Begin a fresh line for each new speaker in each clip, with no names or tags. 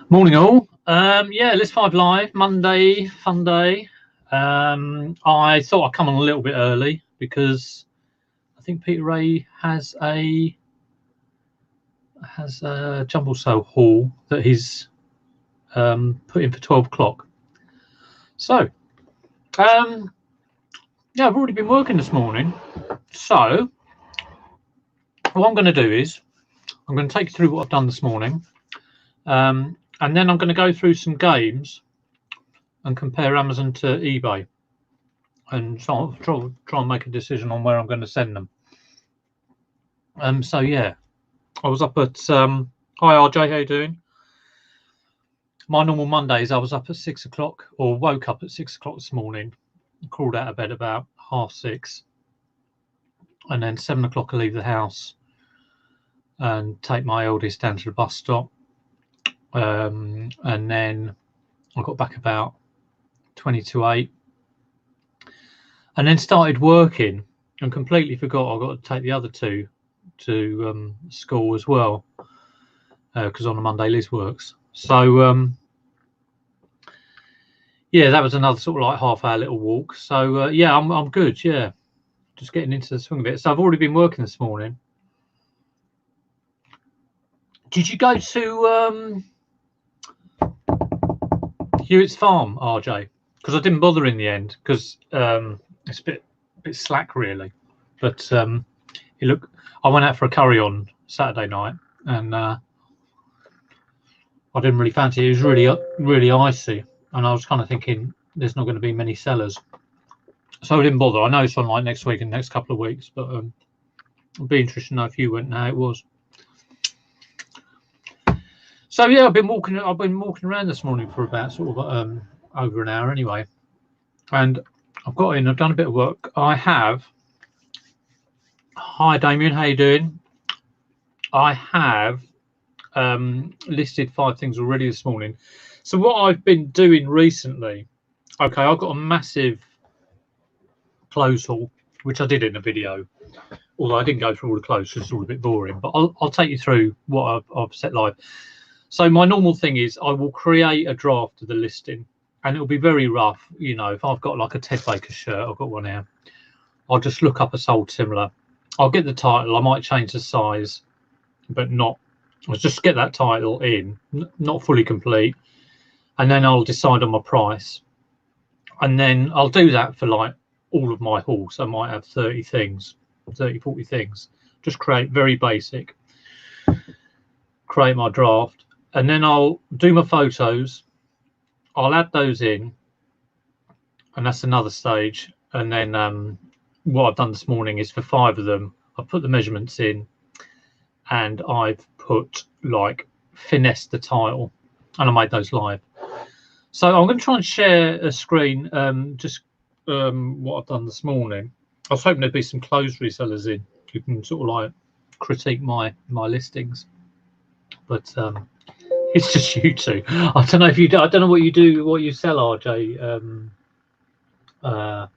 Morning all. Yeah, List 5 Live, Monday, fun day. I thought I'd come on a little bit early because I think Peter Ray has a jumble sale haul that he's put in for 12 o'clock. So, yeah, I've already been working this morning. So, what I'm going to do is I'm going to take you through what I've done this morning. And then I'm going to go through some games and compare Amazon to eBay and try and make a decision on where I'm going to send them. So yeah, I was up at hi RJ, how you doing? My normal Mondays I was up at 6 o'clock, or woke up at 6 o'clock this morning, crawled out of bed about 6:30, and then 7 o'clock I leave the house and take my eldest down to the bus stop, and then I got back about 20 to 8, and then started working and completely forgot I got to take the other two to school as well, because on a Monday Liz works. So yeah, that was another sort of like half-hour little walk. So yeah, I'm good. Yeah, just getting into the swing of it. So I've already been working this morning. Did you go to Hewitt's Farm, RJ? Because I didn't bother in the end because it's a bit slack really. But look, I went out for a curry on Saturday night, and I didn't really fancy it. It was really icy, and I was kind of thinking there's not going to be many sellers, so I didn't bother. I know it's on like next week and next couple of weeks, but it'd be interesting to know if you went and how it was. So yeah, I've been walking around this morning for about sort of over an hour anyway, and I've got in. I've done a bit of work. I have. Hi Damien, how you doing? I have listed 5 things already this morning. So what I've been doing recently, okay, I've got a massive clothes haul, which I did in a video, although I didn't go through all the clothes because it's all a bit boring, but I'll take you through what I've set live. So my normal thing is I will create a draft of the listing, and it'll be very rough. You know, if I've got like a Ted Baker shirt, I've got one here, I'll just look up a sold similar. I'll get the title, I might change the size, but not, I'll just get that title in, not fully complete, and then I'll decide on my price, and then I'll do that for like all of my hauls. I might have 30 things, 40 things, just create very basic, create my draft, and then I'll do my photos, I'll add those in, and that's another stage. And then what I've done this morning is for 5 of them, I've put the measurements in, and I've put like finesse the title, and I made those live. So I'm going to try and share a screen, just what I've done this morning. I was hoping there'd be some clothes resellers in who can sort of like critique my listings, but it's just you two. I don't know if you do. I don't know what you do, what you sell, RJ,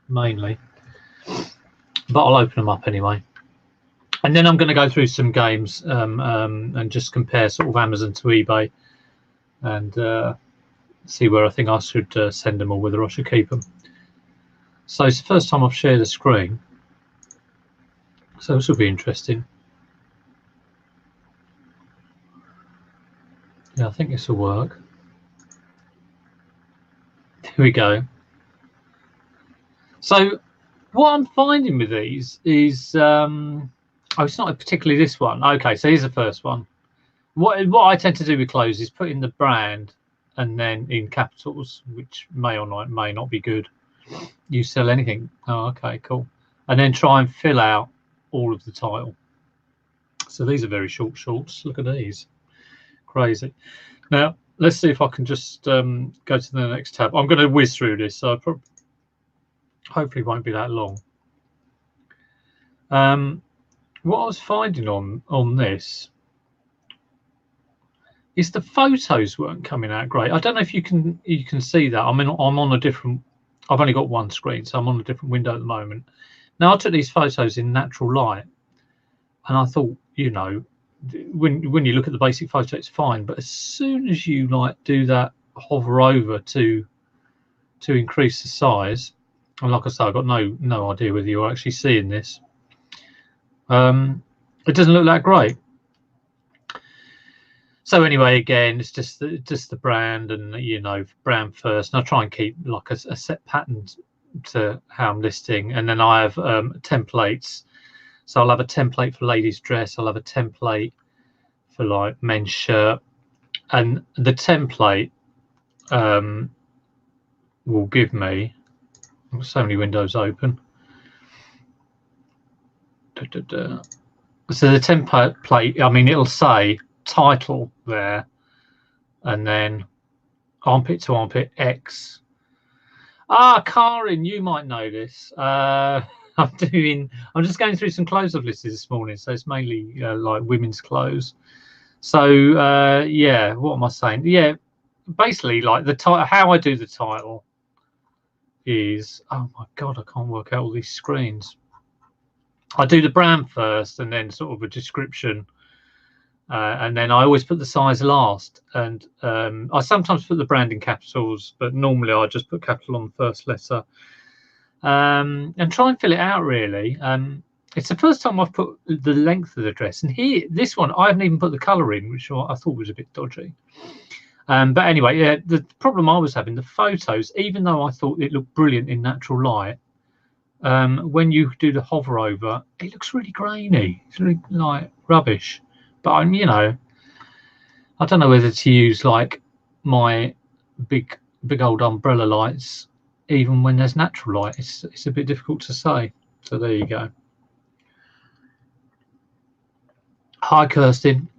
mainly, but I'll open them up anyway. And then I'm going to go through some games and just compare sort of Amazon to eBay, and see where I think I should send them or whether I should keep them. So it's the first time I've shared a screen, so this will be interesting. Yeah, I think this will work. Here we go. So what I'm finding with these is, oh, it's not particularly this one. Okay, so here's the first one. What I tend to do with clothes is put in the brand and then in capitals, which may or may not be good. You sell anything? Oh, okay, cool. And then try and fill out all of the title. So these are very short shorts. Look at these. Crazy. Now let's see if I can just go to the next tab. I'm going to whiz through this, so hopefully it won't be that long. What I was finding on this is the photos weren't coming out great. I don't know if you can see that. I mean, I'm on a different, I've only got one screen, so I'm on a different window at the moment. Now I took these photos in natural light, and I thought, you know, when you look at the basic photo, it's fine. But as soon as you like do that hover over to increase the size, and like I say, I've got no idea whether you're actually seeing this. It doesn't look that great. So anyway, again, it's just the brand, and brand first. And I try and keep like a set pattern to how I'm listing, and then I have templates. So I'll have a template for ladies' dress. I'll have a template for like men's shirt, and the template will give me. I've got so many windows open. So the template, I mean, it'll say title there, and then armpit to armpit X. Karin, you might know this. I'm just going through some clothes I've listed this morning, so it's mainly like women's clothes. So yeah, what am I saying? Yeah, basically like the title, how I do the title is, oh my god, I can't work out all these screens. I do the brand first, and then sort of a description, and then I always put the size last. And I sometimes put the brand in capitals, but normally I just put capital on the first letter, and try and fill it out really. It's the first time I've put the length of the dress, and here, this one, I haven't even put the colour in, which I thought was a bit dodgy. But anyway, yeah, the problem I was having, the photos, even though I thought it looked brilliant in natural light, when you do the hover over, it looks really grainy. It's really like rubbish. But I don't know whether to use like my big old umbrella lights even when there's natural light. It's a bit difficult to say. So there you go. Hi Kirsten.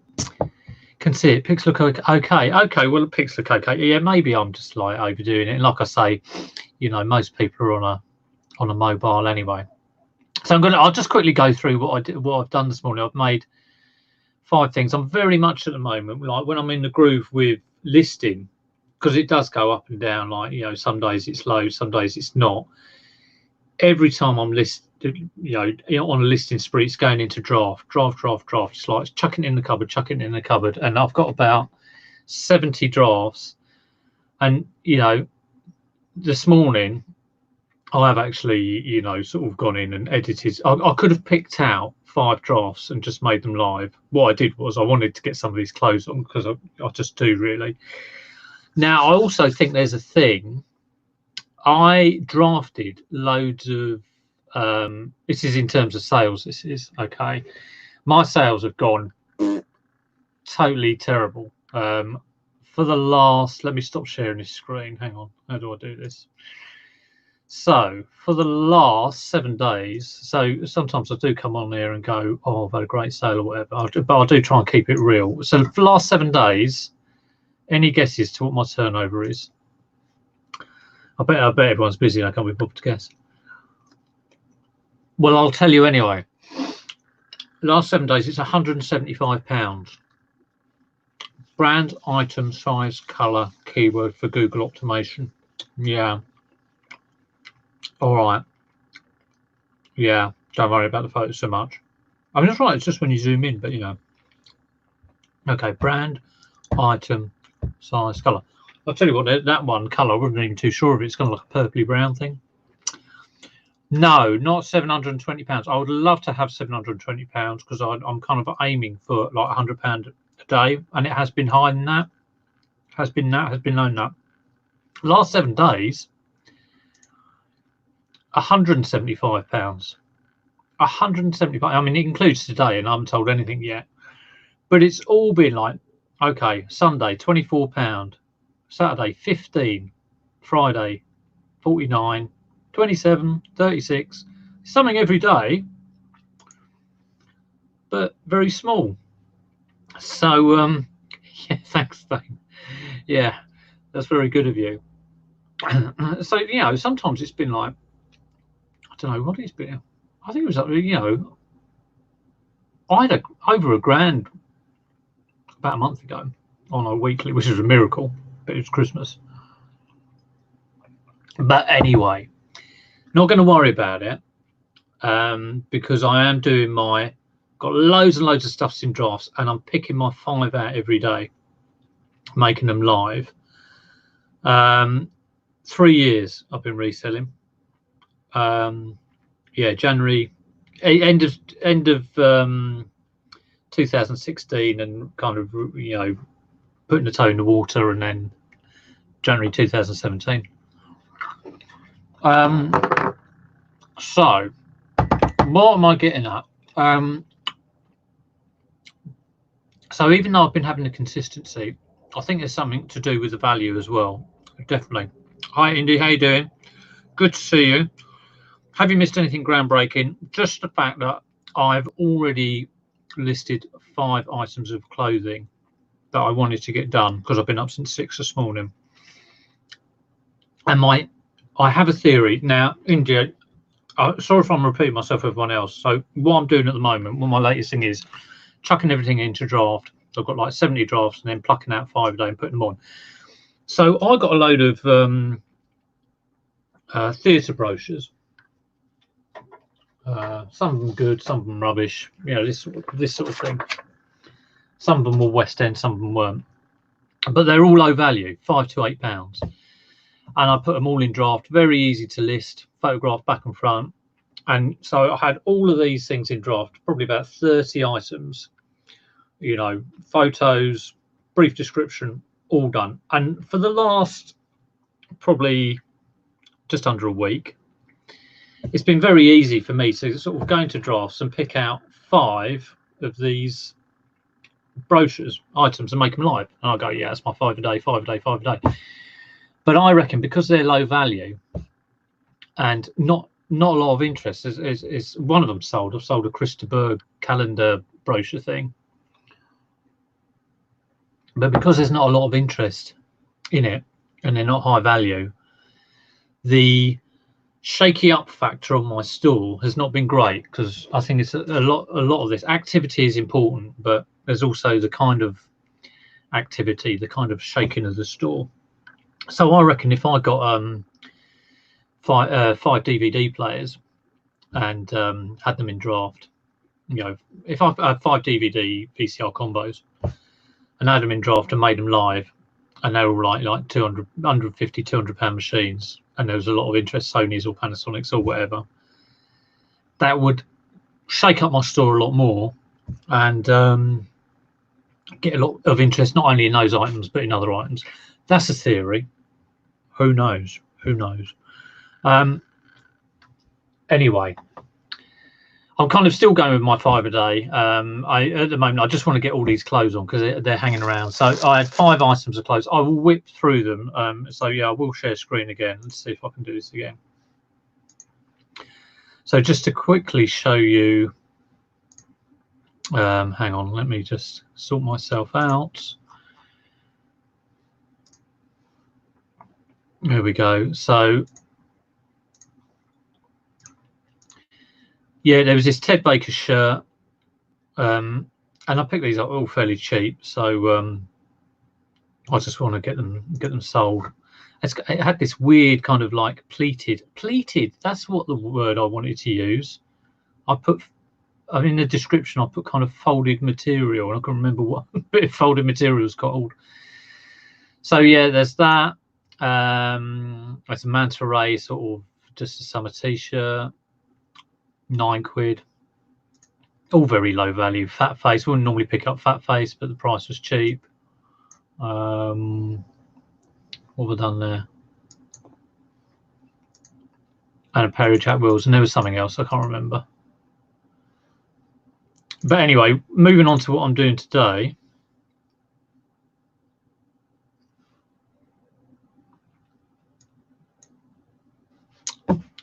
Can see it. Pics look okay. Okay, well, pics look okay. Yeah, maybe I'm just like overdoing it. And like I say, most people are on a mobile anyway. So I'll just quickly go through what I've done this morning. I've made 5 things. I'm very much at the moment, like when I'm in the groove with listing, because it does go up and down. Like some days it's low, some days it's not. Every time I'm listed, on a listing spree, it's going into draft. It's like chucking it in the cupboard, and I've got about 70 drafts. And this morning I have actually sort of gone in and edited. I could have picked out 5 drafts and just made them live. What I did was I wanted to get some of these clothes on, because I just do really. Now I also think there's a thing. I drafted loads of this is in terms of sales. This is okay. My sales have gone totally terrible for the last, let me stop sharing this screen. Hang on, how do I do this? So for the last 7 days, so sometimes I do come on there and go, oh, I've had a great sale or whatever, but I do try and keep it real. So for the last 7 days, any guesses to what my turnover is? I bet everyone's busy and I can't be bothered to guess. Well, I'll tell you anyway. The last 7 days, it's £175. Brand, item, size, colour, keyword for Google optimization. Yeah. All right. Yeah. Don't worry about the photos so much. I mean, it's right. It's just when you zoom in, but Okay. Brand, item, size, colour. I'll tell you what, that one colour, I wasn't even too sure of it. It's kind of like a purpley brown thing. No, not £720. I would love to have £720 because I'm kind of aiming for like £100 a day, and it has been higher than that. Has been known that. The last 7 days, £175. £175. I mean, it includes today, and I haven't told anything yet. But it's all been like, okay, Sunday £24, Saturday 15, Friday 49, 27, 36, something every day, but very small. So yeah, thanks, Dane. Yeah, that's very good of you. So sometimes it's been like, I don't know what it's been. I think it was I had over £1,000 about a month ago on a weekly, which is a miracle, but it was Christmas. But anyway, not going to worry about it, because I am doing my got loads and loads of stuffs in drafts, and I'm picking my 5 out every day, making them live. 3 years I've been reselling. Yeah, January, end of 2016, and kind of, you know, putting the toe in the water, and then January 2017. So what am I getting at? So even though I've been having the consistency, I think there's something to do with the value as well. Definitely. Hi Indy, how you doing? Good to see you. Have you missed anything groundbreaking? Just the fact that I've already listed 5 items of clothing that I wanted to get done, because I've been up since 6 this morning. And I have a theory now, India. Sorry if I'm repeating myself with everyone else. So what I'm doing at the moment, my latest thing is chucking everything into draft. I've got like 70 drafts, and then plucking out 5 a day and putting them on. So I got a load of theatre brochures. Some of them good, some of them rubbish. You know, this sort of thing. Some of them were West End, some of them weren't. But they're all low value, £5 to £8. And I put them all in draft, very easy to list, photograph back and front. And so I had all of these things in draft, probably about 30 items, you know, photos, brief description, all done. And for the last probably just under a week, it's been very easy for me to sort of go into drafts and pick out 5 of these brochures, items, and make them live. And I go, yeah, that's my 5 a day, 5 a day, 5 a day. But I reckon because they're low value and not a lot of interest, is one of them sold. I've sold a Christa Berg calendar brochure thing. But because there's not a lot of interest in it and they're not high value, the shaky up factor on my stall has not been great, because I think it's a lot of this activity is important, but there's also the kind of activity, the kind of shaking of the stall. So I reckon if I got 5 DVD players and had them in draft, you know, if I had 5 DVD VCR combos and had them in draft and made them live, and they were like 200, 150, 200 pound machines, and there was a lot of interest, Sony's or Panasonic's or whatever, that would shake up my store a lot more and get a lot of interest, not only in those items but in other items. That's a theory. Who knows? Who knows? Anyway, I'm kind of still going with my 5 a day. At the moment, I just want to get all these clothes on because they're hanging around. So I had 5 items of clothes. I will whip through them. So yeah, I will share screen again. Let's see if I can do this again. So just to quickly show you, hang on, let me just sort myself out. There we go. So yeah, there was this Ted Baker shirt, and I picked these up all fairly cheap. So I just want to get them sold. It had this weird kind of like pleated. That's what the word I wanted to use. In the description I put kind of folded material, and I can't remember what bit of folded material is called. So yeah, there's that. It's a manta ray, sort of just a summer t-shirt, £9. All very low value. Fat face, wouldn't normally pick up fat face, but the price was cheap. What have I done there? And a pair of Jack Wills, and there was something else I can't remember. But anyway, moving on to what I'm doing today.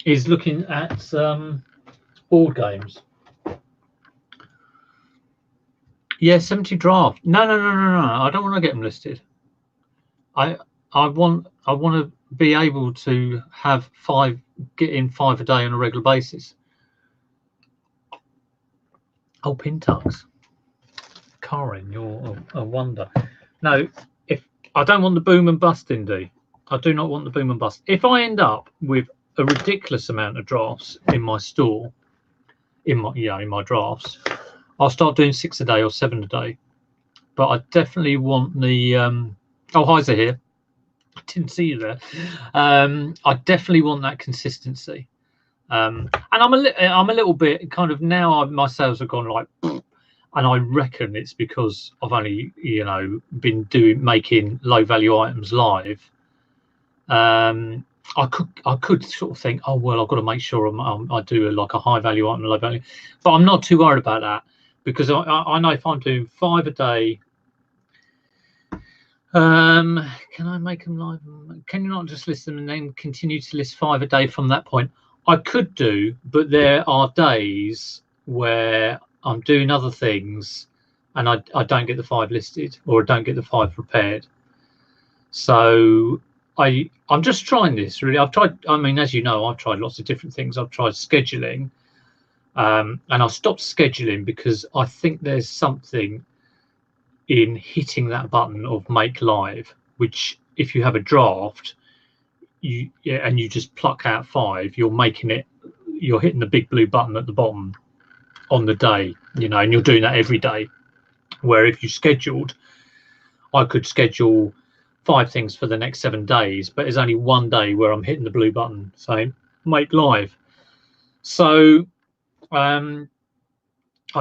Is looking at board games. Yeah, 70 draft. No. I don't want to get them listed. I want to be able to have 5, get in 5 a day on a regular basis. Oh, Pintux. Karin, you're a wonder. No, if I don't want the boom and bust, Indy. I do not want the boom and bust. If I end up with a ridiculous amount of drafts in my store, in my drafts, I'll start doing 6 a day or 7 a day. But I definitely want the oh, Heiser here. I didn't see you there. I definitely want that consistency. And I'm a little bit kind of now. My sales have gone like, and I reckon it's because I've only been making low value items live. I could sort of think, oh well, I've got to make sure I do like a high value item, low value, but I'm not too worried about that because I know if I'm doing 5 a day. Can I make them live? Can you not just list them and then continue to list 5 a day from that point? I could do, but there are days where I'm doing other things and I don't get the 5 listed or I don't get the 5 prepared. So I'm just trying this really. I've tried, I mean, as you know, I've tried lots of different things. I've tried scheduling and I stopped scheduling because I think there's something in hitting that button of make live, which if you have a draft, and you just pluck out 5, you're hitting the big blue button at the bottom on the day, and you're doing that every day. Where if you scheduled, I could schedule 5 things for the next 7 days, but there's only one day where I'm hitting the blue button saying make live. So I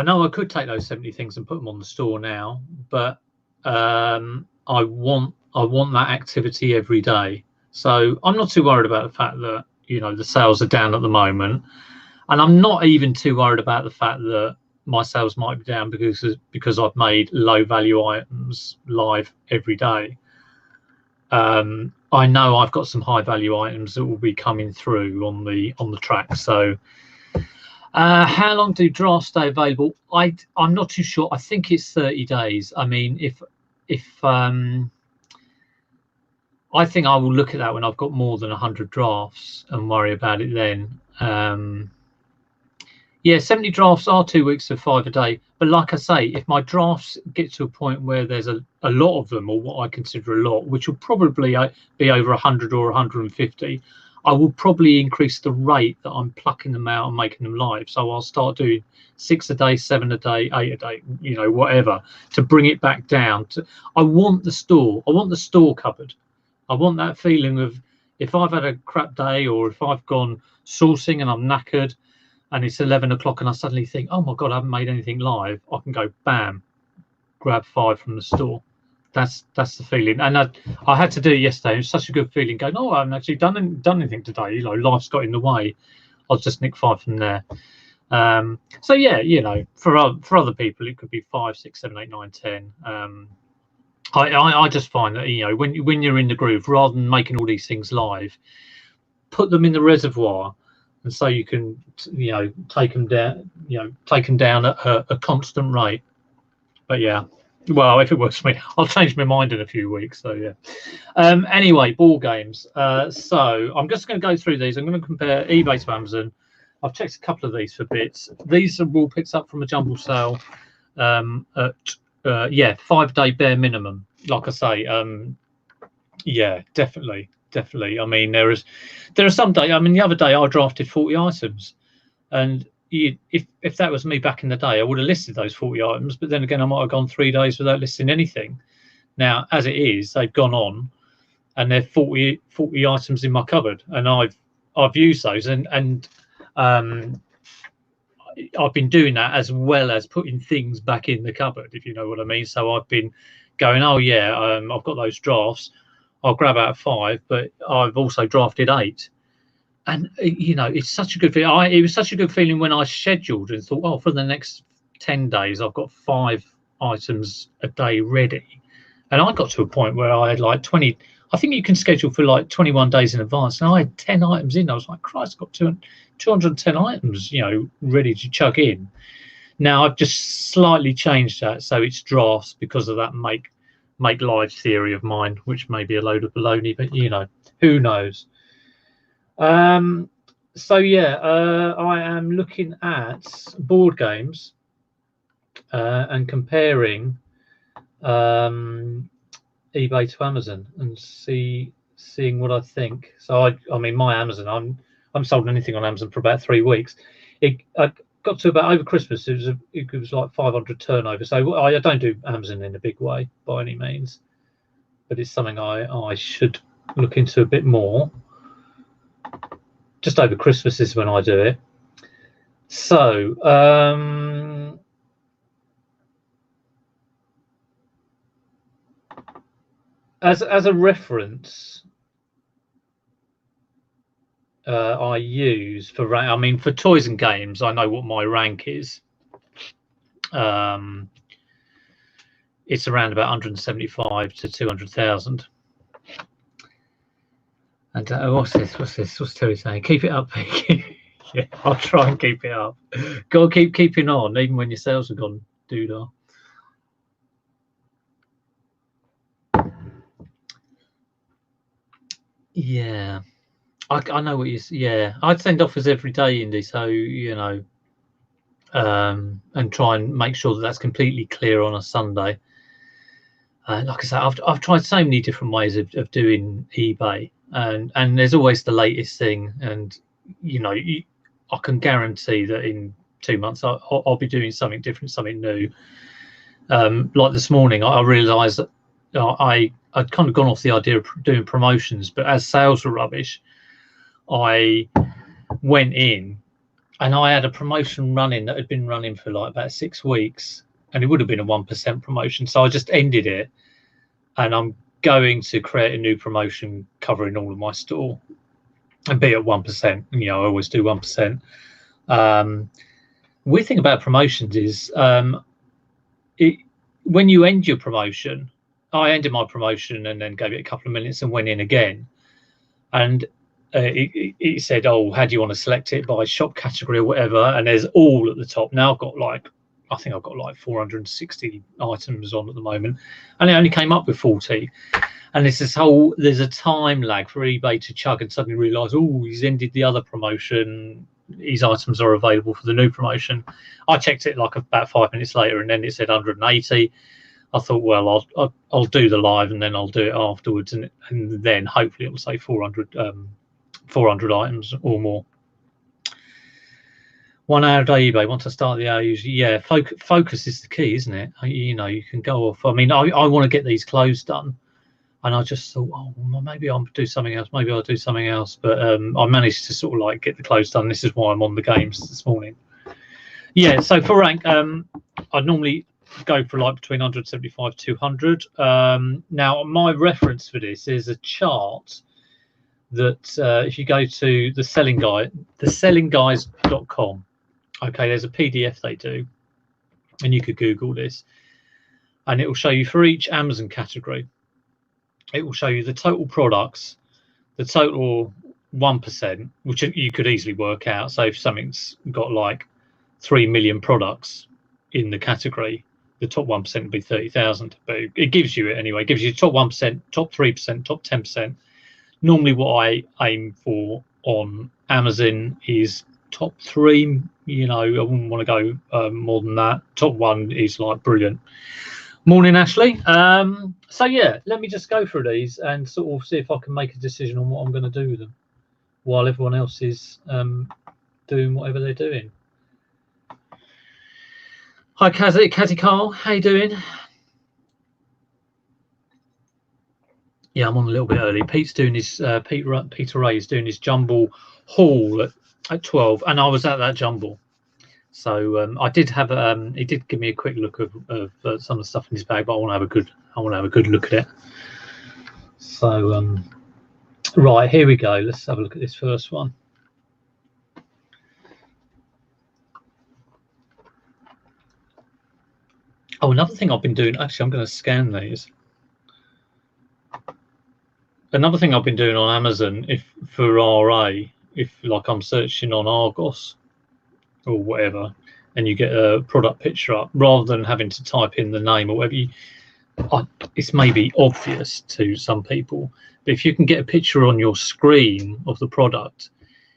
know I could take those 70 things and put them on the store now, but I want that activity every day. So I'm not too worried about the fact that the sales are down at the moment, and I'm not even too worried about the fact that my sales might be down because I've made low value items live every day. I know I've got some high value items that will be coming through on the track. So how long do drafts stay available? I'm not too sure. I think it's 30 days. I mean, if I think I will look at that when I've got more than 100 drafts and worry about it then. Yeah, 70 drafts are 2 weeks of 5 a day. But like I say, if my drafts get to a point where there's a lot of them, or what I consider a lot, which will probably be over 100 or 150, I will probably increase the rate that I'm plucking them out and making them live. So I'll start doing 6 a day, 7 a day, 8 a day, whatever, to bring it back down. I want the store cupboard. I want that feeling of if I've had a crap day or if I've gone sourcing and I'm knackered and it's 11 o'clock and I suddenly think, oh my God, I haven't made anything live. I can go, bam, grab 5 from the store. That's the feeling. And I had to do it yesterday. It was such a good feeling going, oh, I haven't actually done anything today. life's got in the way. I'll just nick 5 from there. So yeah, for other people, it could be 5, 6, 7, 8, 9, 10. I just find that when you're in the groove, rather than making all these things live, put them in the reservoir, and so you can take them down at a constant rate. But yeah, well, if it works for me, I'll change my mind in a few weeks. So yeah. Anyway, ball games. So I'm just going to go through these. I'm going to compare eBay to Amazon. I've checked a couple of these for bits. These are all picked up from a jumble sale at 5-day bare minimum. Like I say, yeah, definitely. I mean, there are some days. I mean, the other day I drafted 40 items, and if that was me back in the day, I would have listed those 40 items. But then again, I might have gone 3 days without listing anything. Now, as it is, they've gone on, and they're 40 items in my cupboard, and I've used those, and I've been doing that as well as putting things back in the cupboard, if you know what I mean. So I've been going, oh yeah, I've got those drafts. I'll grab out 5, but I've also drafted 8. And it's such a good feeling. It was such a good feeling when I scheduled and thought, oh, for the next 10 days, I've got 5 items a day ready. And I got to a point where I had like 20. I think you can schedule for like 21 days in advance. And I had 10 items in. I was like, Christ, I've got 210 items, ready to chuck in. Now I've just slightly changed that, so it's drafts because of that make live theory of mine, which may be a load of baloney, but who knows. So yeah, I am looking at board games and comparing eBay to Amazon and seeing what I think. So I mean, my Amazon, I'm sold anything on Amazon for about 3 weeks. I got to about over Christmas. It was like 500 turnover. So I don't do Amazon in a big way by any means, but it's something I should look into a bit more. Just over Christmas is when I do it. So as a reference, I use for rank. I mean, for toys and games, I know what my rank is. It's around about 175 to 200,000. And what's this? What's Terry saying? Keep it up, Vicky. Yeah, I'll try and keep it up. Gotta keep keeping on, even when your sales have gone doodah. Yeah, I know what you. Yeah, I'd send offers every day, Indy. So you know, and try and make sure that that's completely clear on a Sunday. Like I say, I've tried so many different ways of doing eBay, and there's always the latest thing, and you know, I can guarantee that in 2 months I'll be doing something different, something new. Like this morning, I realised that I'd kind of gone off the idea of doing promotions, but as sales were rubbish, I went in and I had a promotion running that had been running for like about 6 weeks, and it would have been a 1% promotion. So I just ended it, and I'm going to create a new promotion covering all of my store and be at 1%. You know, I always do 1%. Weird thing about promotions is when you end your promotion, I ended my promotion and then gave it a couple of minutes and went in again, and it said, oh, how do you want to select it by shop category or whatever, and there's all at the top. Now I've got like, I think I've got like 460 items on at the moment, and it only came up with 40. And there's a time lag for eBay to chug and suddenly realise, oh, he's ended the other promotion, these items are available for the new promotion. I checked it like about 5 minutes later, and then it said 180. I thought, well, I'll do the live and then I'll do it afterwards, and then hopefully it'll say 400 items or more. 1 hour a day eBay. Once I start the hour, usually, yeah, focus is the key, isn't it? You know, you can go off. I mean, I want to get these clothes done, and I just thought, oh, well, maybe I'll do something else. Maybe I'll do something else. But I managed to sort of like get the clothes done. This is why I'm on the games this morning. Yeah. So for rank, I'd normally go for like between 175 200. Now my reference for this is a chart that if you go to the selling guide, thesellingguys.com, okay, there's a PDF they do, and you could Google this, and it will show you for each Amazon category, it will show you the total products, the total 1%, which you could easily work out. So if something's got like 3 million products in the category, the top 1% would be 30,000, but it gives you it anyway. It gives you top 1%, top 3%, top 10%. Normally what I aim for on Amazon is top 3. You know, I wouldn't want to go more than that. Top 1 is like brilliant. Morning, Ashley. So yeah, let me just go through these and sort of see if I can make a decision on what I'm going to do with them while everyone else is doing whatever they're doing. Hi, Kazi Carl, how you doing? Yeah, I'm on a little bit early. Pete's doing his Peter Ray is doing his jumble haul at 12, and I was at that jumble. So I did have he did give me a quick look of some of the stuff in his bag, but I want to have a good look at it. So right, here we go. Let's have a look at this first one. Oh, another thing I've been doing, actually, I'm going to scan these. Another thing I've been doing on Amazon, if for RA, if like I'm searching on Argos or whatever, and you get a product picture up, rather than having to type in the name or whatever, it's maybe obvious to some people, but if you can get a picture on your screen of the product,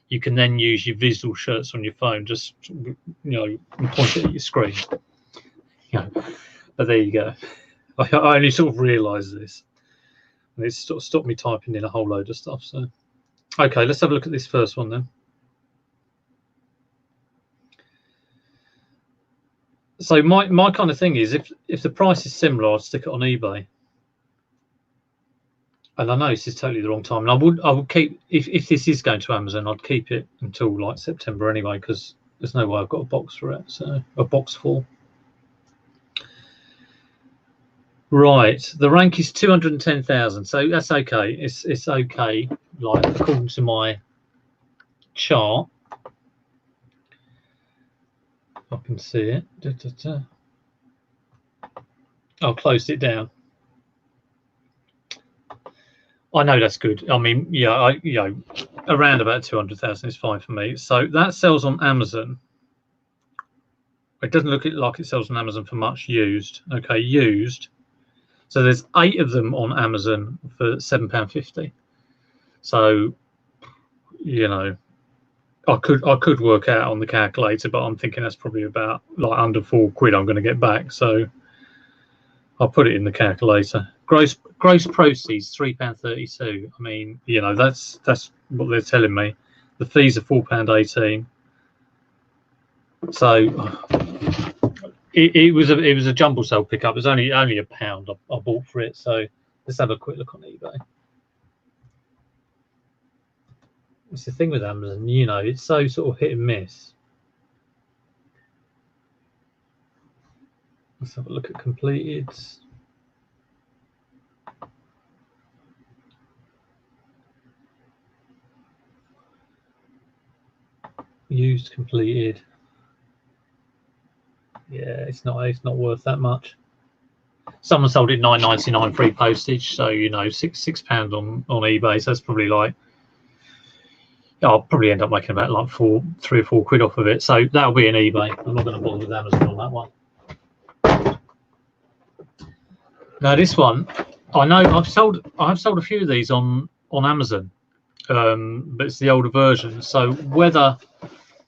you can then use your visual shirts on your phone, just, you know, point it at your screen. You know, but there you go. I only sort of realised this, and it's sort of stopped me typing in a whole load of stuff. So, okay, let's have a look at this first one then. So my kind of thing is, if the price is similar, I'll stick it on eBay. And I know this is totally the wrong time, and I would keep, if this is going to Amazon, I'd keep it until like September anyway, because there's no way I've got a box for it, so a box full. Right, the rank is 210,000, so that's okay. It's okay, like according to my chart. I can see it. I'll close it down. I know that's good. I mean, yeah, around about 200,000 is fine for me. So that sells on Amazon. It doesn't look like it sells on Amazon for much used. Okay, used. So there's 8 of them on Amazon for £7.50. So, you know, I could work out on the calculator, but I'm thinking that's probably about like under £4 I'm going to get back. So I'll put it in the calculator. Gross proceeds £3.32. I mean, you know, that's what they're telling me. The fees are £4.18. So it was a jumble sale pickup. It was only £1 I bought for it. So let's have a quick look on eBay. It's the thing with Amazon, you know, it's so sort of hit and miss. Let's have a look at completed. Used, completed. Yeah, it's not worth that much. Someone sold it £9.99 free postage, so you know, £6 on eBay. So that's probably like, I'll probably end up making about like £3 or £4 off of it. So that'll be an eBay. I'm not going to bother with Amazon on that one. Now this one, I know I've sold a few of these on Amazon, but it's the older version. So whether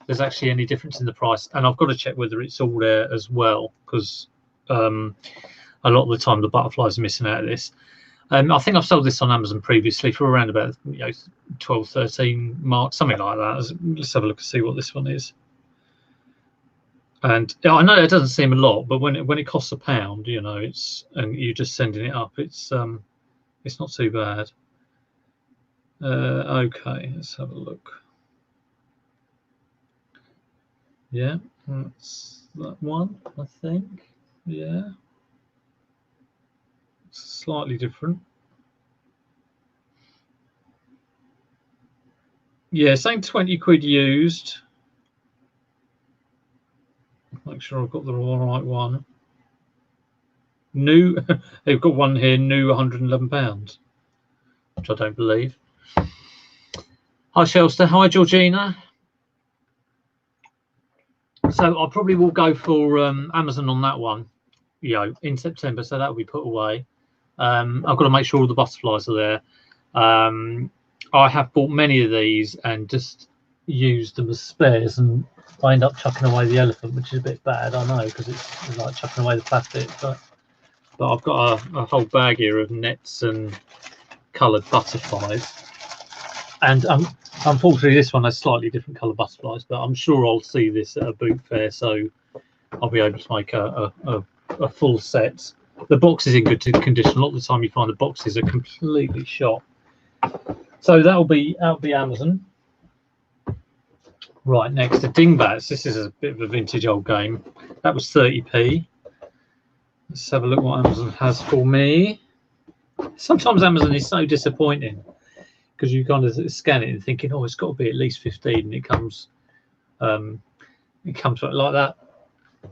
there's actually any difference in the price, and I've got to check whether it's all there as well, because a lot of the time the butterflies are missing out of this. I think I've sold this on Amazon previously for around about 12, 13 mark, something like that. Let's have a look and see what this one is. And I know it doesn't seem a lot, but when it costs £1, you know, and you're just sending it up, it's not too bad. Okay, let's have a look. Yeah, that's that one, I think. Yeah, it's slightly different. Yeah, saying £20 used. Make sure I've got the right one. New, they've got one here, new £111, which I don't believe. Hi Shelster, hi Georgina. So I probably will go for Amazon on that one, you know, in September. So that will be put away. I've got to make sure all the butterflies are there. I have bought many of these and just used them as spares, and I end up chucking away the elephant, which is a bit bad, I know, because it's like chucking away the plastic. But I've got a whole bag here of nets and coloured butterflies, and unfortunately this one has slightly different colour butterflies, but I'm sure I'll see this at a boot fair, so I'll be able to make a full set. The box is in good condition. A lot of the time you find the boxes are completely shot. So that'll be Amazon. Right, next to Dingbats. This is a bit of a vintage old game. That was 30p. Let's have a look what Amazon has for me. Sometimes Amazon is so disappointing, because you kind of scan it and thinking, oh, it's got to be at least 15, and it comes back like that.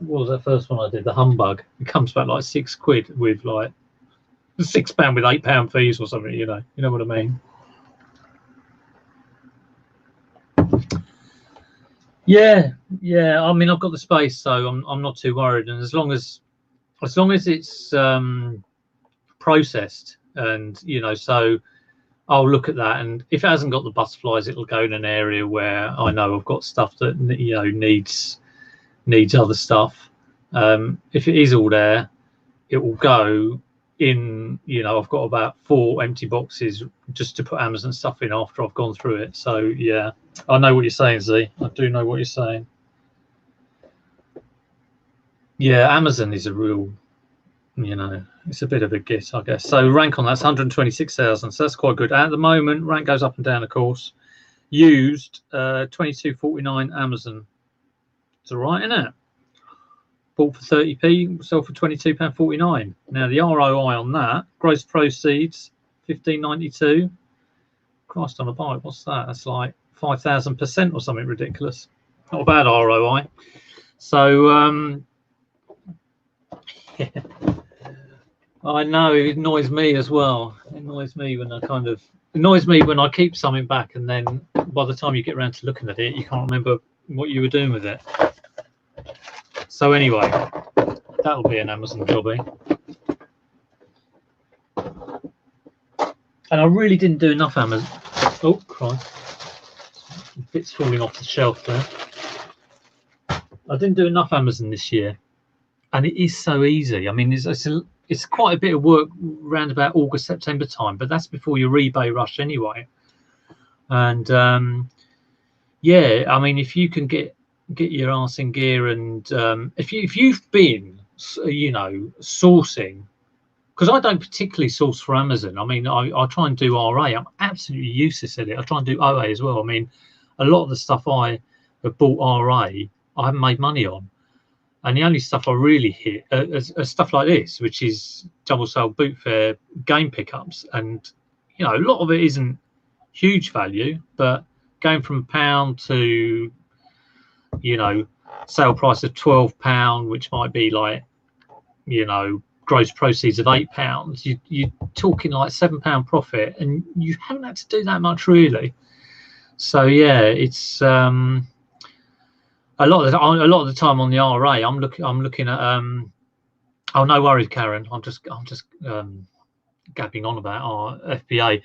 What was that first one I did? The Humbug. It comes back like £6 with like £6 with £8 fees or something. You know what I mean? Yeah. I mean, I've got the space, so I'm not too worried. And as long as it's processed, and you know, so I'll look at that, and if it hasn't got the butterflies, it'll go in an area where I know I've got stuff that, you know, needs other stuff. If it is all there, it will go in. You know, I've got about 4 empty boxes just to put Amazon stuff in after I've gone through it. So yeah, I know what you're saying, Z. I do know what you're saying. Yeah, Amazon is a real, you know, it's a bit of a git, I guess. So rank on that's 126,000. So that's quite good. At the moment, rank goes up and down, of course. Used 22.49 Amazon. It's all right, isn't it? Bought for 30p, sold for £22.49. Now the ROI on that, gross proceeds 15.92. Christ on a bike, what's that? That's like 5,000% or something ridiculous. Not a bad ROI. So yeah. I know it annoys me as well. It annoys me when I keep something back and then by the time you get around to looking at it, you can't remember what you were doing with it. So anyway, that'll be an Amazon jobby. And I really didn't do enough Amazon. Oh, Christ. Bits falling off the shelf there. I didn't do enough Amazon this year. And it is so easy. I mean, it's quite a bit of work around about August, September time, but that's before your eBay rush anyway. And yeah, I mean, if you can get your arse in gear, and if you've been, you know, sourcing, because I don't particularly source for Amazon. I mean, I try and do RA. I'm absolutely useless at it. I try and do OA as well. I mean, a lot of the stuff I have bought RA, I haven't made money on. And the only stuff I really hit is stuff like this, which is double sale boot fair game pickups. And, you know, a lot of it isn't huge value, but going from £1 to, you know, sale price of £12, which might be like, you know, gross proceeds of £8, you're talking like £7 profit, and you haven't had to do that much really. So yeah, it's a lot of the time on the RA, I'm looking at oh, no worries, Karen. I'm just gabbing on about our FBA.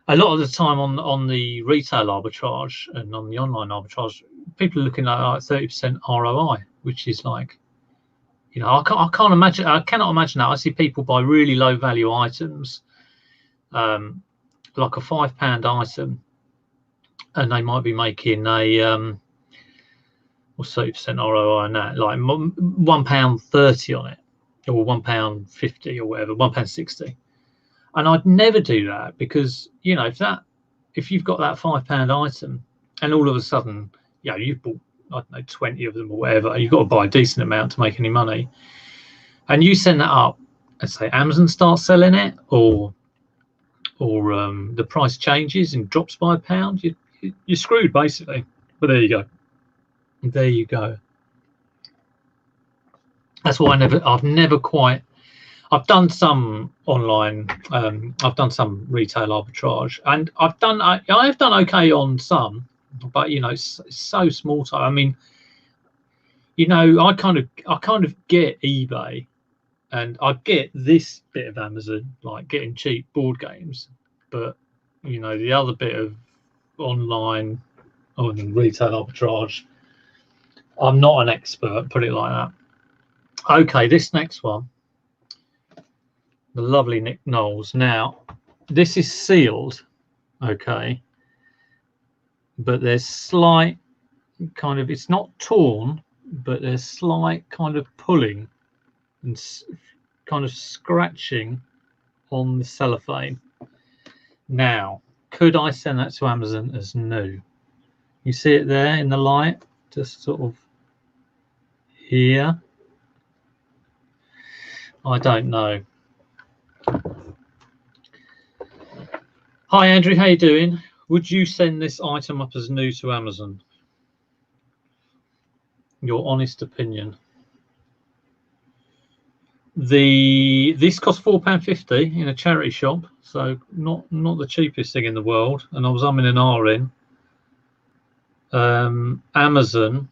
A lot of the time on the retail arbitrage and on the online arbitrage, people are looking at like 30% ROI, which is like, you know, I cannot imagine that. I see people buy really low value items, like a £5 item, and they might be making a what's 30% ROI on that, like £1.30 on it, or £1.50 or whatever, £1.60. And I'd never do that, because, you know, if you've got that £5 item and all of a sudden, you know, you've bought, I don't know, 20 of them or whatever, you've got to buy a decent amount to make any money, and you send that up and say Amazon starts selling it, or the price changes and drops by £1, you're screwed basically. But there you go. There you go. That's why I've never quite. I've done some online. I've done some retail arbitrage, and I've done okay on some, but you know, it's so small time. I mean, you know, I kind of get eBay, and I get this bit of Amazon, like getting cheap board games, but you know, the other bit of online on retail arbitrage, I'm not an expert, put it like that. Okay, this next one, the lovely Nick Knowles. Now, this is sealed, okay, but there's slight kind of, it's not torn, but there's slight kind of pulling and kind of scratching on the cellophane. Now, could I send that to Amazon as new? You see it there in the light, just sort of here. I don't know. Hi Andrew, how you doing? Would you send this item up as new to Amazon? Your honest opinion. This cost £4.50 in a charity shop, so not the cheapest thing in the world, and I was umming and ahhing. Amazon,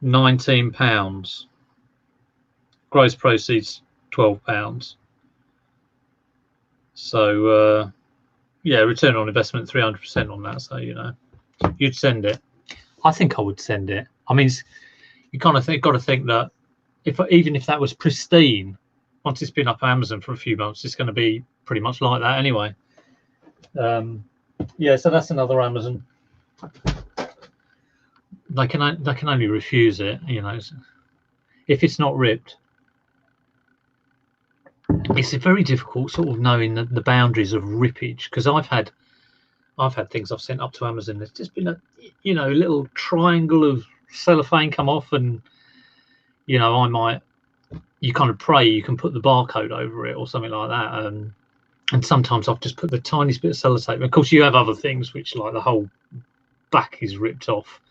£19. Gross proceeds £12. So yeah, return on investment 300% on that. So, you know, you'd send it. I think I would send it. I mean, you kind of got to think that even if that was pristine, once it's been up on Amazon for a few months, it's going to be pretty much like that anyway. Yeah, so that's another Amazon. they can only refuse it, you know, if it's not ripped. It's a very difficult sort of knowing the boundaries of rippage, because I've had things I've sent up to Amazon. There's just been a, you know, little triangle of cellophane come off, and you know, you kind of pray you can put the barcode over it or something like that. And sometimes I've just put the tiniest bit of sellotape. Of course, you have other things which, like, the whole back is ripped off.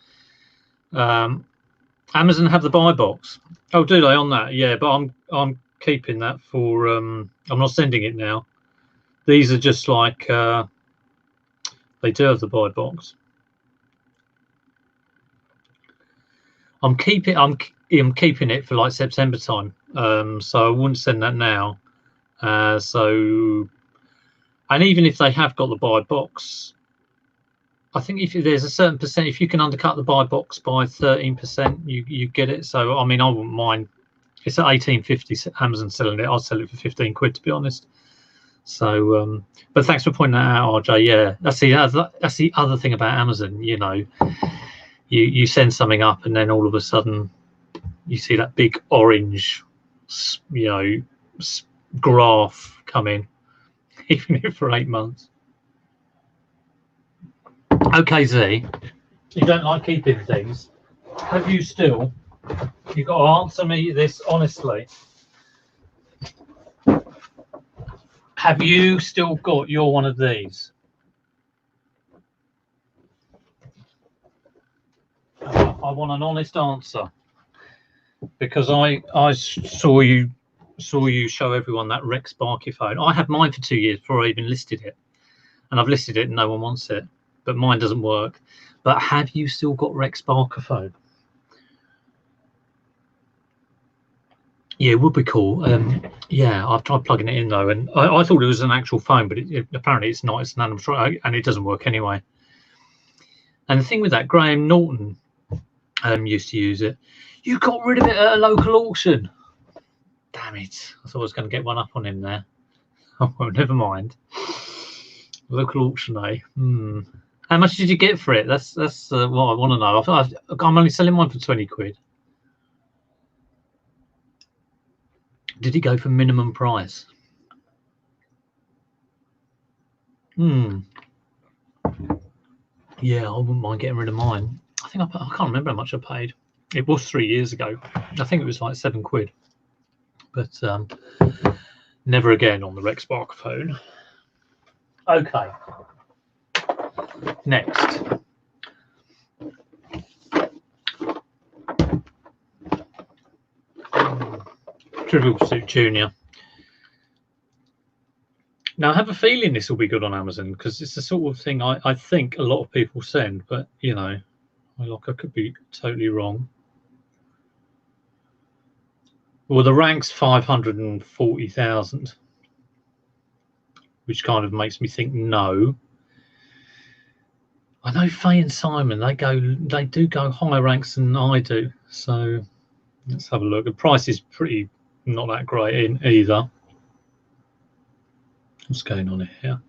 Amazon have the buy box. Oh, do they on that? Yeah, but I'm keeping that for. I'm not sending it now. These are just like they do have the buy box. I'm keeping it for like September time. So I wouldn't send that now. So, and even if they have got the buy box, I think if there's a certain percent, if you can undercut the buy box by 13%, you get it. So I mean, I wouldn't mind. It's at 18.50. Amazon selling it. I'll sell it for 15 quid, to be honest. So, but thanks for pointing that out, RJ. Yeah, that's the other thing about Amazon. You know, you send something up, and then all of a sudden, you see that big orange, you know, graph come in, even if for 8 months. Okay, Z, you don't like keeping things. Have you still? You've got to answer me this honestly. Have you still got your one of these? I want an honest answer, because I saw you show everyone that Rex Sparky phone. I had mine for 2 years before I even listed it, and I've listed it and no one wants it, but mine doesn't work. But have you still got Rex Sparker phone? Yeah, it would be cool. Yeah, I've tried plugging it in though, and I thought it was an actual phone, but apparently it's not. It's an animatronic, and it doesn't work anyway. And the thing with that, Graham Norton used to use it. You got rid of it at a local auction. Damn it! I thought I was going to get one up on him there. Oh, well, never mind. Local auction, eh? How much did you get for it? That's what I want to know. I'm only selling mine for 20 quid. Did it go for minimum price? Yeah, I wouldn't mind getting rid of mine. I think I can't remember how much I paid. It was 3 years ago. I think it was like 7 quid. But never again on the Rex Spark phone. Okay. Next. Trivial Pursuit Junior. Now, I have a feeling this will be good on Amazon, because it's the sort of thing I think a lot of people send, but, you know, I could be totally wrong. Well, the rank's 540,000, which kind of makes me think no. I know Faye and Simon, they do go higher ranks than I do. So let's have a look. The price is pretty not that great in either. What's going on here?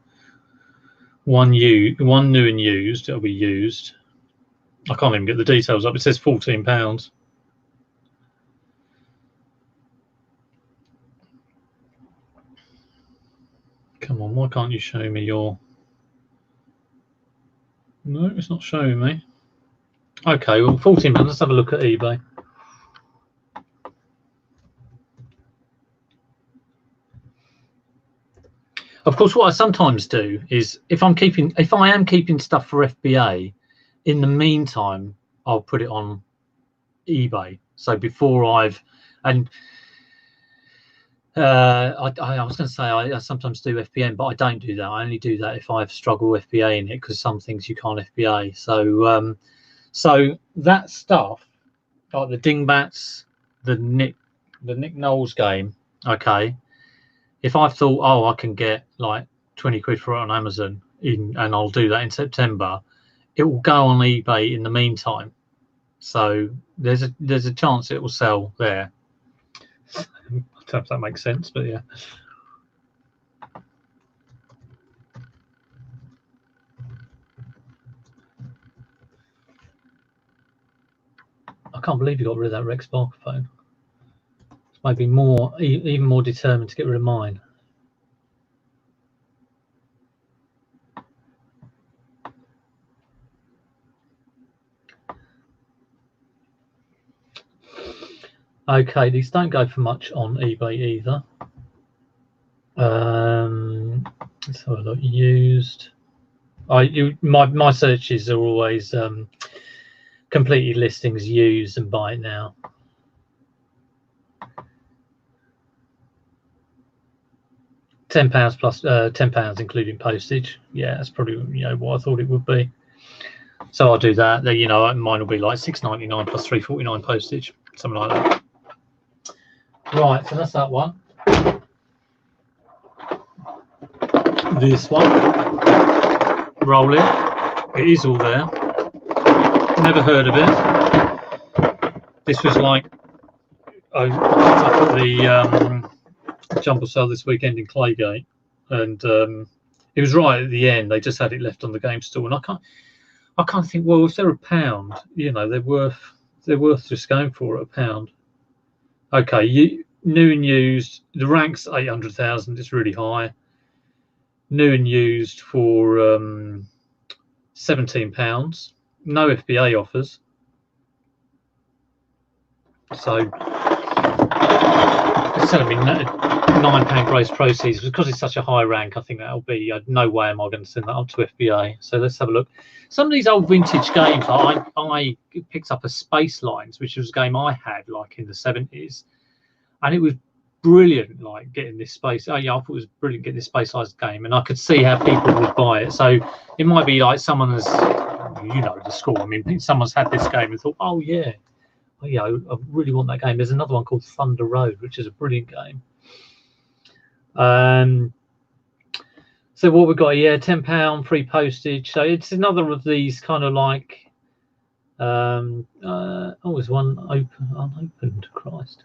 One new and used. It'll be used. I can't even get the details up. It says £14. Come on, why can't you show me your? No, it's not showing me. Okay, well, £14. Let's have a look at eBay. Of course, what I sometimes do is, if I am keeping stuff for FBA, in the meantime, I'll put it on eBay. So before I was going to say I sometimes do FBA, but I don't do that. I only do that if I have struggle FBA in it, because some things you can't FBA. So so that stuff, like the Dingbats, the Nick Knowles game, okay. If I thought, oh, I can get like 20 quid for it on Amazon, and I'll do that in September, it will go on eBay in the meantime. So there's a chance it will sell there. I don't know if that makes sense, but yeah. can't believe you got rid of that Rex Barker phone. It's maybe more, even more determined to get rid of mine. Okay, these don't go for much on eBay either. Let's have a look. Used. My searches are always completely listings used and buy it now. £10 plus £10 including postage. Yeah, that's probably what I thought it would be. So I'll do that. Then mine will be like £6.99 plus £3.49 postage, something like that. Right, so that's that one. This one, rolling. It is all there. Never heard of it. This was like I picked up at the jumble sale this weekend in Claygate, and it was right at the end. They just had it left on the game store, and I can't think. Well, if they're £1, they're worth just going for at £1. Okay, new and used. The rank's 800,000. It's really high. New and used for £17. No FBA offers. So it's telling me £9 gross proceeds. Because it's such a high rank, I think that'll be no way am I going to send that up to FBA. So let's have a look. Some of these old vintage games, I picked up a Space Lines, which was a game I had like in the 70s, and it was brilliant. Like getting this space. Oh yeah, I thought it was brilliant getting this Space Lines game, and I could see how people would buy it. So it might be like someone has, the score. I mean, someone's had this game and thought, oh yeah. I really want that game. There's another one called Thunder Road, which is a brilliant game. So what we've got here, £10 free postage. So it's another of these kind of like, there's one unopened, Christ.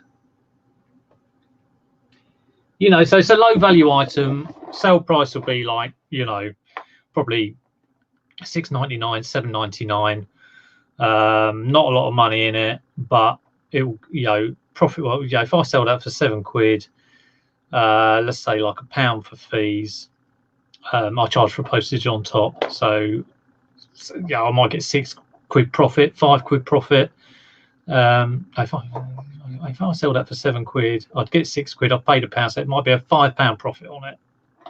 So it's a low value item. Sale price will be like, probably £6.99, £7.99. Not a lot of money in it, but it will, profit. Well, if I sell that for £7, let's say like £1 for fees, I charge for postage on top. So I might get £6 profit, £5 profit. If I sell that for £7, I'd get £6. I've paid £1, so it might be a £5 profit on it.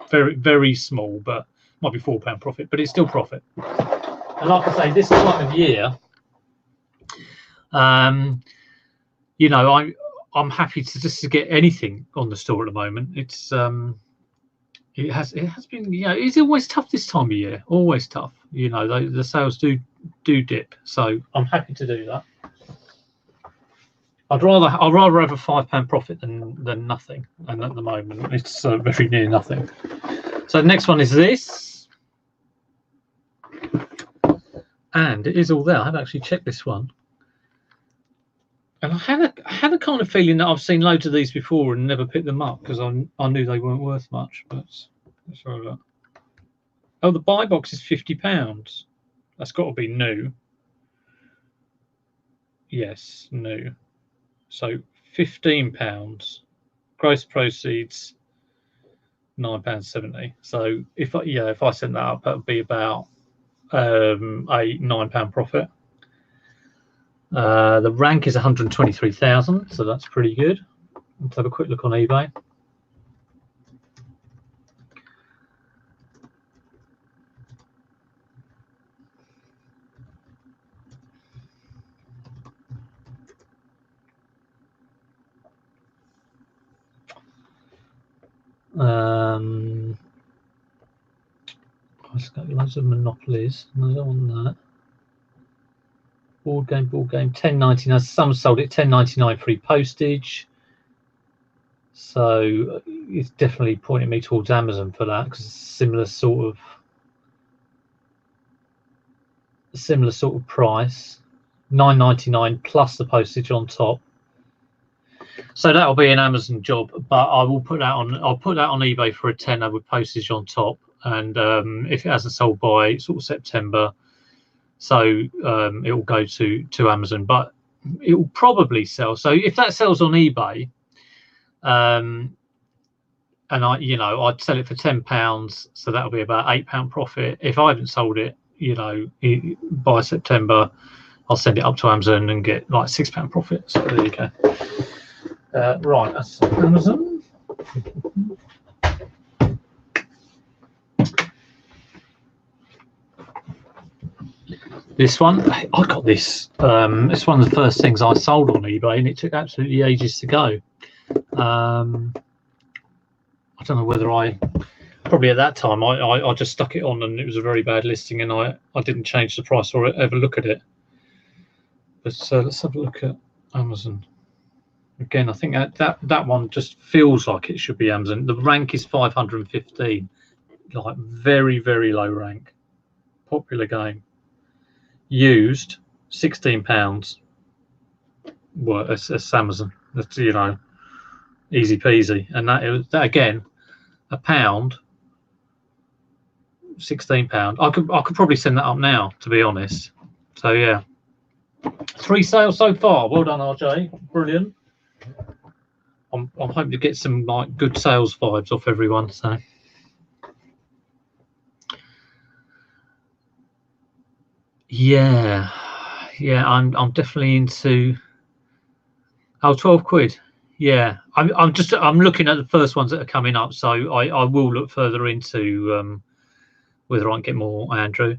Very, very small, but might be £4 profit, but it's still profit. And like I say, this time of year, I'm happy to just to get anything on the store at the moment. It's it has been it's always tough this time of year, always tough. The sales do dip, so I'm happy to do that. I'd rather have a £5 profit than nothing, and at the moment it's very near nothing. So the next one is this, and it is all there. I haven't actually checked this one. And I had a kind of feeling that I've seen loads of these before and never picked them up because I knew they weren't worth much. But let's have a look. Oh, the buy box is £50. That's got to be new. Yes, new. So £15. Gross proceeds £9.70. So if I sent that up, that would be about a £9 profit. The rank is 123,000, so that's pretty good. Let's have a quick look on eBay. It's got loads of monopolies. I don't want that. Board game, £10.99. Some sold it £10.99 free postage. So it's definitely pointing me towards Amazon for that because it's similar sort of price. £9.99 plus the postage on top. So that'll be an Amazon job, but I will put that on. I'll put that on eBay for a tenner with postage on top. And if it hasn't sold by sort of September, so it will go to Amazon. But it will probably sell. So if that sells on eBay, and I'd sell it for £10, so that'll be about £8 profit. If I haven't sold it, by September, I'll send it up to Amazon and get like £6 profit. So there you go. Right, that's Amazon. This one, I got this. It's one of the first things I sold on eBay, and it took absolutely ages to go. I don't know whether probably at that time I just stuck it on, and it was a very bad listing, and I didn't change the price or ever look at it. But let's have a look at Amazon. Again, I think that one just feels like it should be Amazon. The rank is 515, like very, very low rank. Popular game. Used £16. Well, it's Amazon. That's, easy peasy. And that again, £1, £16. I could probably send that up now, to be honest. So yeah, 3 sales so far. Well done, RJ. Brilliant. I'm hoping to get some like good sales vibes off everyone. So yeah, I'm definitely into 12 quid. Yeah, I'm looking at the first ones that are coming up, so I will look further into whether I can get more, Andrew.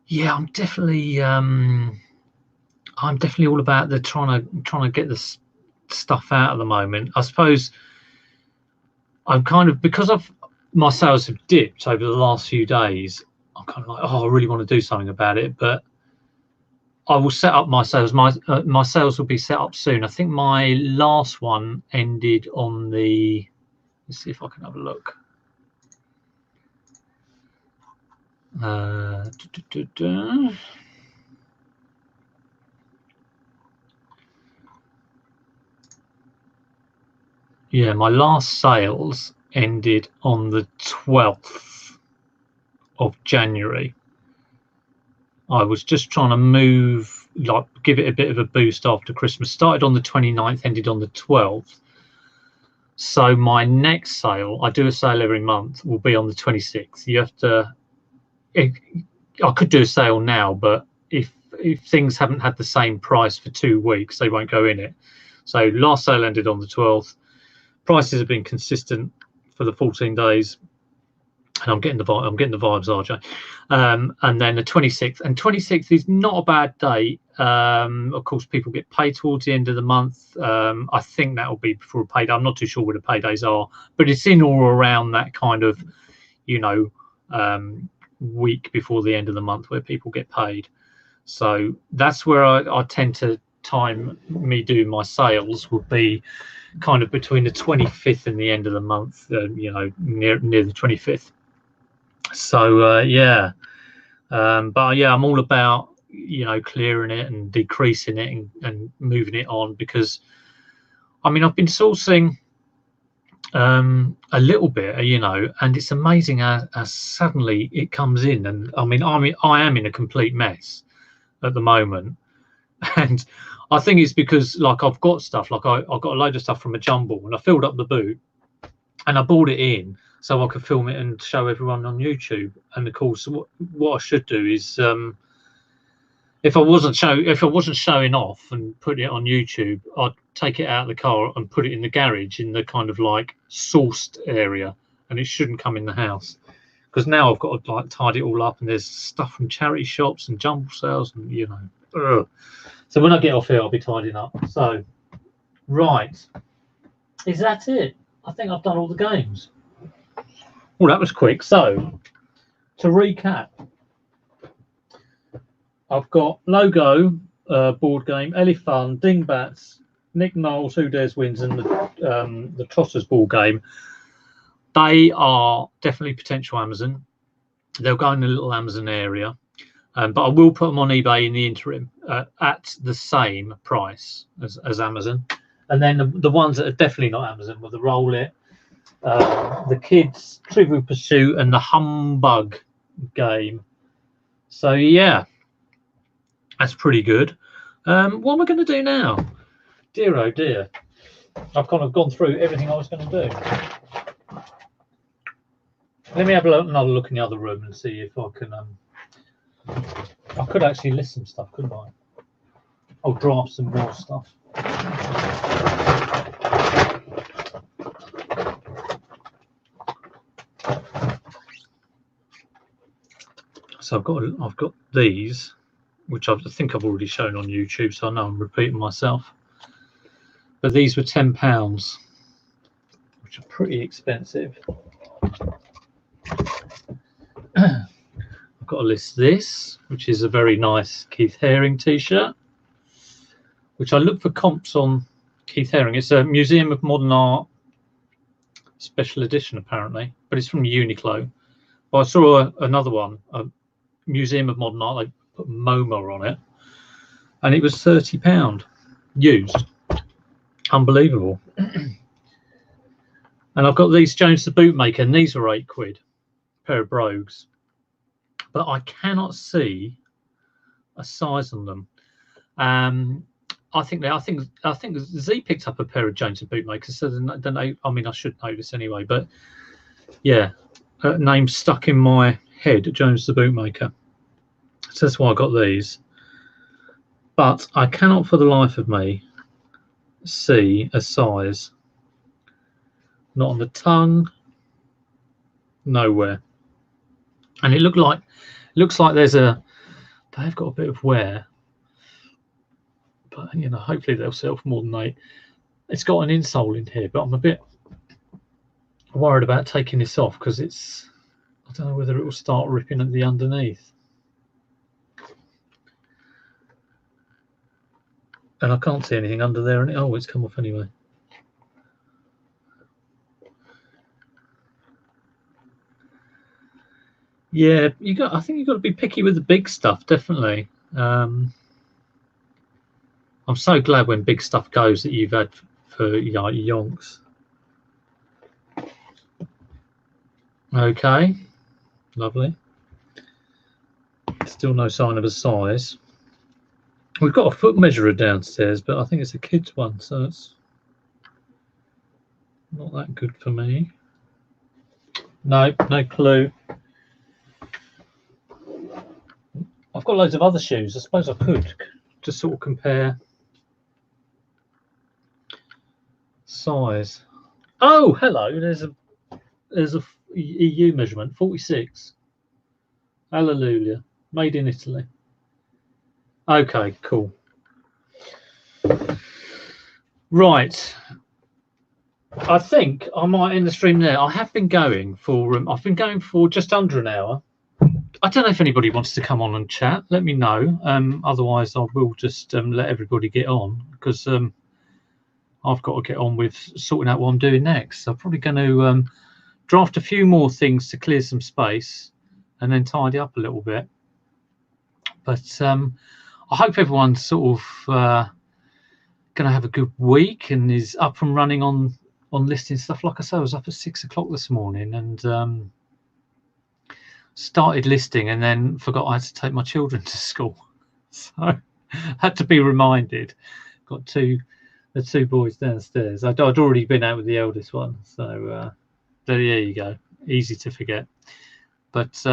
Yeah, I'm definitely all about the trying to get this stuff out at the moment. I suppose I'm kind of, because my sales have dipped over the last few days, I'm kind of like, I really want to do something about it, but I will set up my sales. My sales will be set up soon. I think my last one ended on the, let's see if I can have a look. Yeah, my last sales ended on the 12th of January. I was just trying to move, like give it a bit of a boost after Christmas. Started on the 29th, ended on the 12th. So my next sale, I do a sale every month, will be on the 26th. You have to, I could do a sale now, but if things haven't had the same price for 2 weeks, they won't go in it. So last sale ended on the 12th. Prices have been consistent for the 14 days, and I'm getting the vibes, RJ. And then the 26th, and 26th is not a bad date. Of course, people get paid towards the end of the month. I think that will be before a payday. I'm not too sure where the paydays are, but it's in or around that kind of, week before the end of the month where people get paid. So that's where I tend to time me doing my sales, would be kind of between the 25th and the end of the month, near the 25th. So yeah, but yeah, I'm all about clearing it and decreasing it and moving it on, because I mean, I've been sourcing a little bit, and it's amazing how suddenly it comes in. And I mean, I am in a complete mess at the moment, and I think it's because like I've got stuff, like I got a load of stuff from a jumble, and I filled up the boot and I brought it in so I could film it and show everyone on YouTube. And of course, what I should do is, if I wasn't showing off and putting it on YouTube, I'd take it out of the car and put it in the garage in the kind of like sourced area, and it shouldn't come in the house, because now I've got to like tidy it all up, and there's stuff from charity shops and jumble sales, and ugh. So when I get off here, I'll be tidying up. So, right, is that it? I think I've done all the games. Well, that was quick. So, to recap, I've got Logo board game, Elefun, Dingbats, Nick Knowles, Who Dares Wins, and the Trotters board game. They are definitely potential Amazon. They'll go in the little Amazon area. But I will put them on eBay in the interim at the same price as Amazon. And then the ones that are definitely not Amazon were the Roll It, the Kids Trivial Pursuit, and the Humbug game. So yeah, that's pretty good. What am I going to do now? Dear oh dear. I've kind of gone through everything I was going to do. Let me have another look in the other room and see if I can. I could actually list some stuff, couldn't I? I'll draft some more stuff. So I've got these, which I think I've already shown on YouTube, so I know I'm repeating myself. But these were £10, which are pretty expensive. I've got to list this, which is a very nice Keith Haring t-shirt, which I look for comps on Keith Haring. It's a Museum of Modern Art special edition, apparently, but it's from Uniqlo. But I saw another one, a Museum of Modern Art. They put MoMA on it, and it was £30 used. Unbelievable. And I've got these Jones the Bootmaker, and these are £8, pair of brogues, but I cannot see a size on them. I think Z picked up a pair of Jones the Bootmakers, so then I mean, I should know this anyway, but yeah, name stuck in my head, Jones the Bootmaker. So that's why I got these. But I cannot for the life of me see a size. Not on the tongue, nowhere. And it looks like they've got a bit of wear. But you know, hopefully they'll sell for more than 8. It's got an insole in here, but I'm a bit worried about taking this off because I don't know whether it will start ripping at the underneath. And I can't see anything under there, and oh, it's come off anyway. Yeah, I think you've got to be picky with the big stuff, definitely. I'm so glad when big stuff goes that you've had for yonks. Okay, lovely. Still no sign of a size. We've got a foot measurer downstairs, but I think it's a kid's one, so it's not that good for me. No clue. I've got loads of other shoes. I suppose I could just sort of compare size. Oh, hello. There's a EU measurement, 46. Hallelujah. Made in Italy. Okay, cool. Right. I think I might end the stream there. I have been going for I've been going for just under an hour. I don't know if anybody wants to come on and chat. Let me know. Otherwise, I will just let everybody get on because I've got to get on with sorting out what I'm doing next. So I'm probably going to draft a few more things to clear some space and then tidy up a little bit. But I hope everyone's sort of going to have a good week and is up and running on listing stuff. Like I said, I was up at 6 o'clock this morning and started listing and then forgot I had to take my children to school. So had to be reminded. Got the two boys downstairs. I'd already been out with the eldest one. So there you go. Easy to forget. But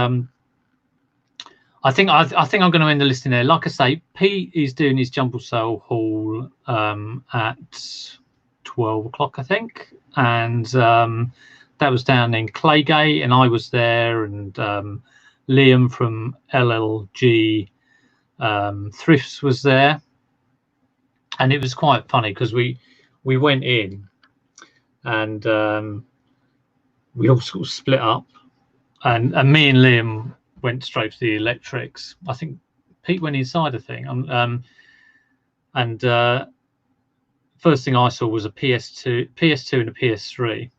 I think I'm going to end the listing there. Like I say, Pete is doing his jumble sale haul at 12 o'clock, I think, and that was down in Claygate, and I was there, and Liam from LLG Thrifts was there, and it was quite funny because we went in, and we all sort of split up, and me and Liam went straight to the electrics. I think Pete went inside, I think. And first thing I saw was a PS2 and a PS3.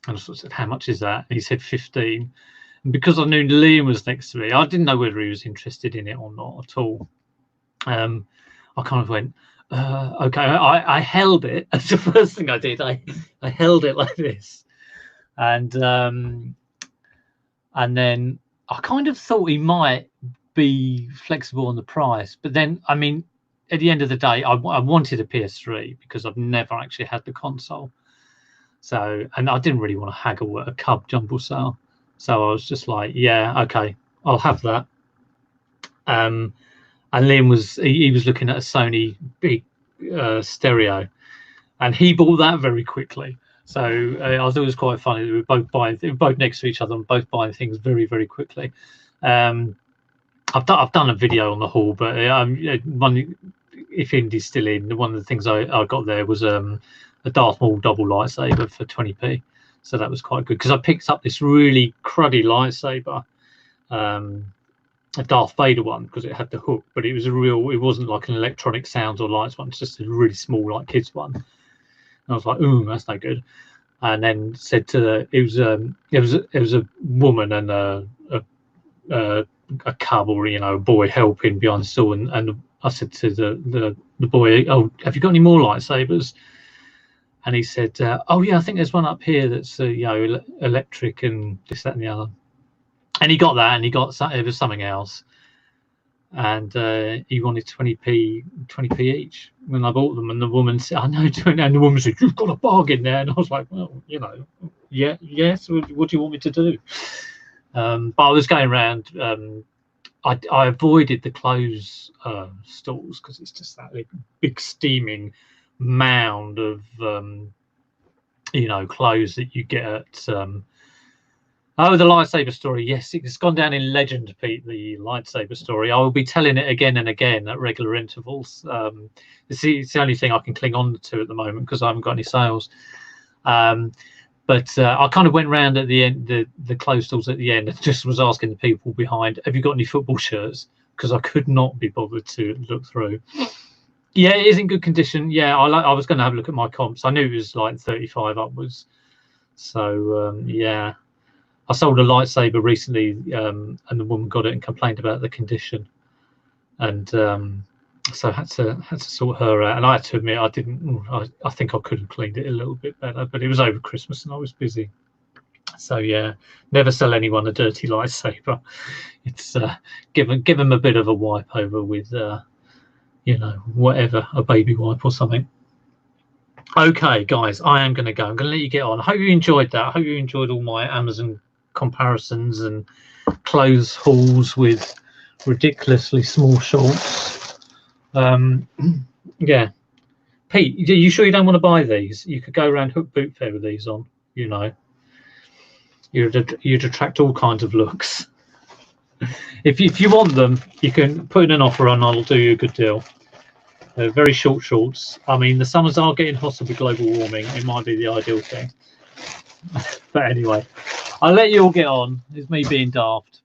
And I sort of said, how much is that? And he said 15. And because I knew Liam was next to me, I didn't know whether he was interested in it or not at all. I kind of went, okay. I held it. That's the first thing I did. I held it like this. And then I kind of thought he might be flexible on the price, but then, I mean, at the end of the day, I wanted a PS3 because I've never actually had the console. So, and I didn't really want to haggle at a Cub jumble sale. So I was just like, yeah, okay, I'll have that. And Liam was he was looking at a Sony big stereo, and he bought that very quickly. So I thought it was quite funny. We were both next to each other and both buying things very, very quickly. I've done a video on the haul, but if Indy's still in, one of the things I got there was a Darth Maul double lightsaber for 20p. So that was quite good because I picked up this really cruddy lightsaber, a Darth Vader one, because it had the hook, but it wasn't like an electronic sounds or lights one. It's just a really small, like kids one. And I was like, ooh, that's no good. And then said to it was a woman and a cub or a boy helping behind the stall, and I said to the boy, oh, have you got any more lightsabers? And he said, oh yeah, I think there's one up here that's electric and this, that, and the other. And he got that, and he got it was something else, and he wanted 20p each when I bought them. And the woman said, I know, and the woman said, you've got a bargain there. And I was like, well, yeah, yes, what do you want me to do? But I was going around. I avoided the clothes stalls because it's just that big steaming mound of clothes that you get at the lightsaber story. Yes, it's gone down in legend, Pete, the lightsaber story. I will be telling it again and again at regular intervals. It's the only thing I can cling on to at the moment because I haven't got any sales. But I kind of went round at the end, the clothes stalls at the end, and just was asking the people behind, have you got any football shirts? Because I could not be bothered to look through. Yeah, it is in good condition. Yeah, I was going to have a look at my comps. I knew it was like 35 upwards. So, yeah. I sold a lightsaber recently, and the woman got it and complained about the condition. And so I had to sort her out. And I had to admit, I think I could have cleaned it a little bit better, but it was over Christmas and I was busy. So yeah, never sell anyone a dirty lightsaber. It's give them a bit of a wipe over with whatever, a baby wipe or something. Okay, guys, I am going to go. I'm going to let you get on. I hope you enjoyed that. I hope you enjoyed all my Amazon comparisons and clothes hauls with ridiculously small shorts. Yeah. Pete, are you sure you don't want to buy these? You could go around Hook Boot Fair with these on. You'd attract all kinds of looks. If you want them, you can put in an offer on. I'll do you a good deal. They're very short shorts. I mean, the summers are getting hotter with global warming. It might be the ideal thing. But anyway, I'll let you all get on. It's me being daft.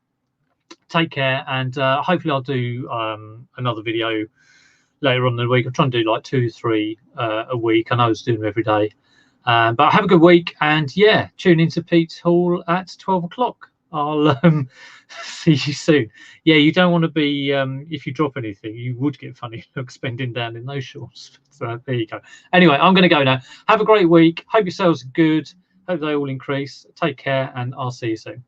Take care, and hopefully I'll do another video later on in the week. I'm trying to do like 2, 3 a week. I know I was doing them every day. But have a good week, and yeah, tune into Pete's Haul at 12 o'clock. I'll see you soon. Yeah, you don't want to be if you drop anything, you would get funny looks bending down in those shorts. So there you go. Anyway, I'm going to go now. Have a great week. Hope your sales are good. Hope they all increase. Take care, and I'll see you soon.